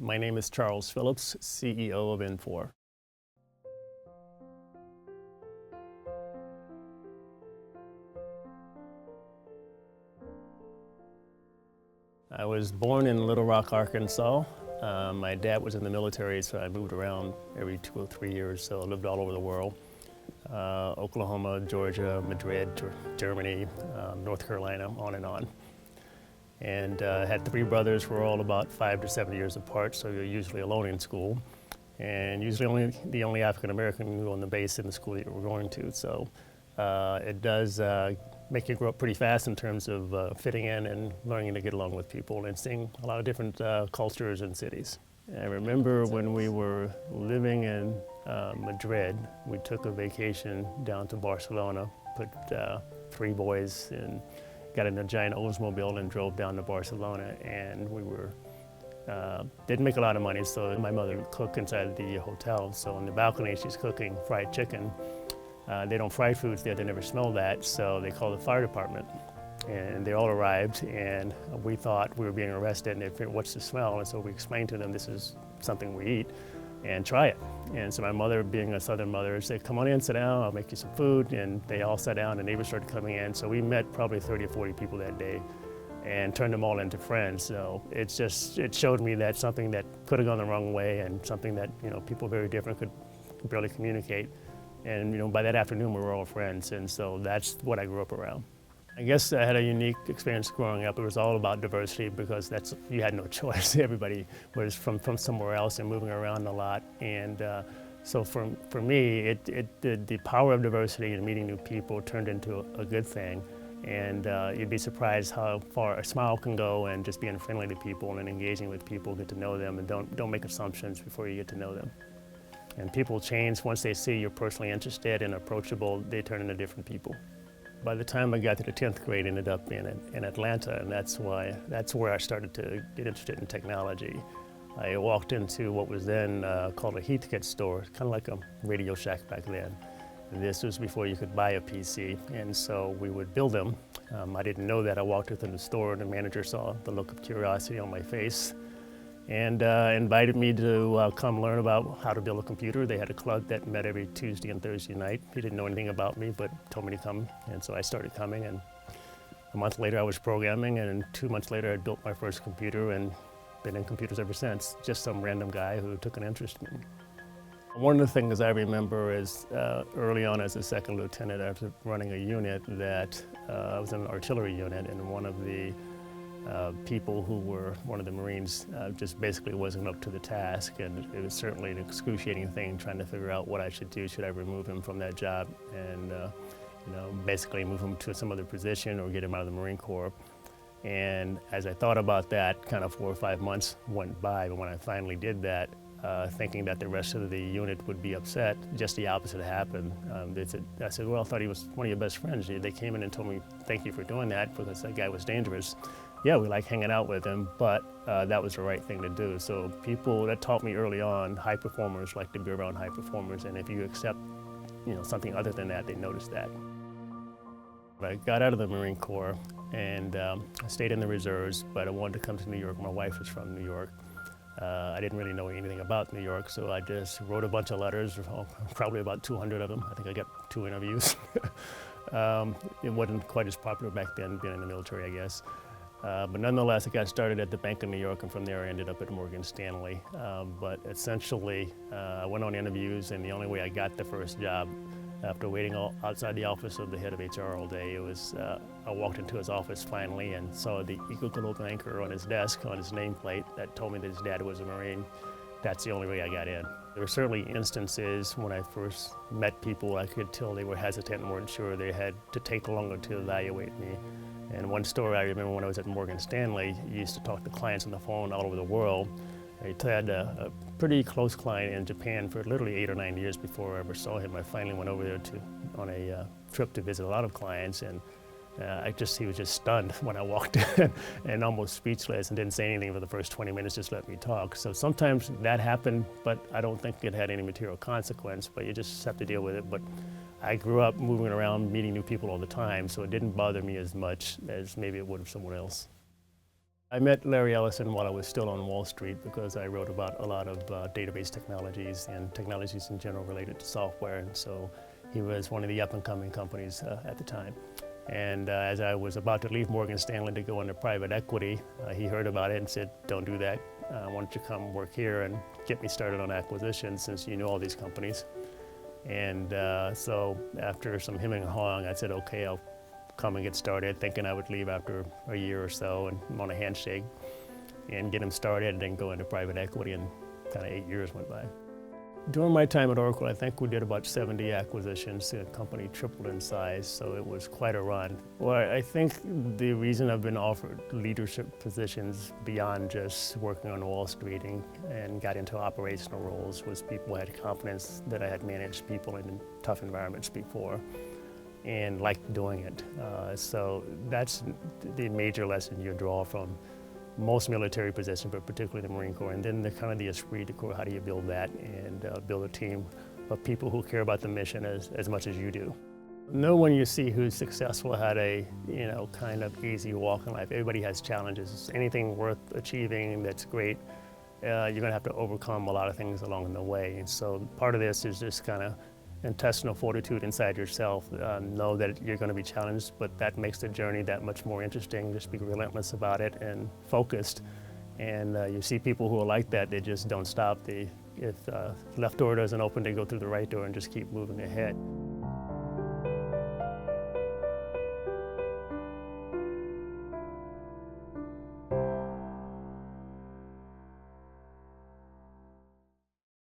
My name is Charles Phillips, CEO of Infor. I was born in Little Rock, Arkansas. My dad was in the military, so I moved around every 2 or 3 years, so I lived all over the world. Oklahoma, Georgia, Madrid, Germany, North Carolina, on and on. And I had 3 brothers. We're all about 5 to 7 years apart, so you're usually alone in school. And usually the only African American on the base in the school that we're going to. So it does make you grow up pretty fast in terms of fitting in and learning to get along with people and seeing a lot of different cultures and cities. I remember when we were living in Madrid, we took a vacation down to Barcelona, put 3 boys and got in a giant Oldsmobile and drove down to Barcelona, and we were didn't make a lot of money, so my mother would cook inside the hotel. So on the balcony she's cooking fried chicken. They don't fry foods there, they never smell that, so they called the fire department. And they all arrived, and we thought we were being arrested, and they figured, what's the smell? And so we explained to them, this is something we eat, and try it. And so my mother, being a Southern mother, said, come on in, sit down, I'll make you some food. And they all sat down, and neighbors started coming in. So we met probably 30 or 40 people that day and turned them all into friends. So it showed me that something that could have gone the wrong way, and something that, people very different could barely communicate. And by that afternoon we were all friends, and so that's what I grew up around. I guess I had a unique experience growing up. It was all about diversity because you had no choice. Everybody was from somewhere else and moving around a lot. And so for me, the power of diversity and meeting new people turned into a good thing. And you'd be surprised how far a smile can go, and just being friendly to people and engaging with people, get to know them, and don't make assumptions before you get to know them. And people change once they see you're personally interested and approachable. They turn into different people. By the time I got to the 10th grade, I ended up in Atlanta, and that's where I started to get interested in technology. I walked into what was then called a Heathkit store, kind of like a Radio Shack back then. And this was before you could buy a PC, and so we would build them. I didn't know that. I walked within the store, and the manager saw the look of curiosity on my face and invited me to come learn about how to build a computer. They had a club that met every Tuesday and Thursday night. He didn't know anything about me, but told me to come, and so I started coming, and a month later I was programming, and 2 months later I built my first computer and been in computers ever since. Just some random guy who took an interest in me. One of the things I remember is early on as a second lieutenant, I was running a unit that I was in an artillery unit, and one of the people who were one of the Marines just basically wasn't up to the task, and it was certainly an excruciating thing trying to figure out what I should do. Should I remove him from that job and basically move him to some other position or get him out of the Marine Corps? And as I thought about that, kind of 4 or 5 months went by, but when I finally did that, thinking that the rest of the unit would be upset, just the opposite happened. I said, well, I thought he was one of your best friends. They came in and told me, thank you for doing that, because that guy was dangerous. Yeah, we like hanging out with him, but that was the right thing to do. So that taught me early on, high performers like to be around high performers, and if you accept something other than that, they notice that. I got out of the Marine Corps, and I stayed in the reserves, but I wanted to come to New York. My wife was from New York. I didn't really know anything about New York, so I just wrote a bunch of letters, probably about 200 of them. I think I got 2 interviews. It wasn't quite as popular back then, being in the military, I guess. But nonetheless, I got started at the Bank of New York, and from there I ended up at Morgan Stanley. But essentially, I went on interviews, and the only way I got the first job, after waiting outside the office of the head of HR all day, it was I walked into his office finally and saw the Eagle Globe anchor on his desk, on his nameplate, that told me that his dad was a Marine. That's the only way I got in. There were certainly instances when I first met people, I could tell they were hesitant and weren't sure. They had to take longer to evaluate me. And one story I remember, when I was at Morgan Stanley, I used to talk to clients on the phone all over the world. I had a pretty close client in Japan for literally 8 or 9 years before I ever saw him. I finally went over there on a trip to visit a lot of clients, and he was just stunned when I walked in and almost speechless, and didn't say anything for the first 20 minutes, just let me talk. So sometimes that happened, but I don't think it had any material consequence, but you just have to deal with it. But I grew up moving around, meeting new people all the time, so it didn't bother me as much as maybe it would have someone else. I met Larry Ellison while I was still on Wall Street because I wrote about a lot of database technologies and technologies in general related to software, and so he was one of the up-and-coming companies at the time. And as I was about to leave Morgan Stanley to go into private equity, he heard about it and said, "Don't do that. Why don't you come work here and get me started on acquisitions since you know all these companies." And so after some hemming and hawing, I said, "Okay, I'll come and get started," thinking I would leave after a year or so and on a handshake and get him started and then go into private equity, and kind of 8 years went by. During my time at Oracle, I think we did about 70 acquisitions. The company tripled in size, so it was quite a run. Well, I think the reason I've been offered leadership positions beyond just working on Wall Street and got into operational roles was people had confidence that I had managed people in tough environments before and liked doing it. So that's the major lesson you draw from most military positions, but particularly the Marine Corps. And then the kind of the esprit de corps, how do you build that and build a team of people who care about the mission as much as you do. No one you see who's successful had a kind of easy walk in life. Everybody has challenges. Anything worth achieving that's great, you're gonna have to overcome a lot of things along the way. And so part of this is just kind of intestinal fortitude inside yourself. Know that you're going to be challenged, but that makes the journey that much more interesting. Just be relentless about it and focused. And you see people who are like that, they just don't stop. If left door doesn't open, they go through the right door and just keep moving ahead.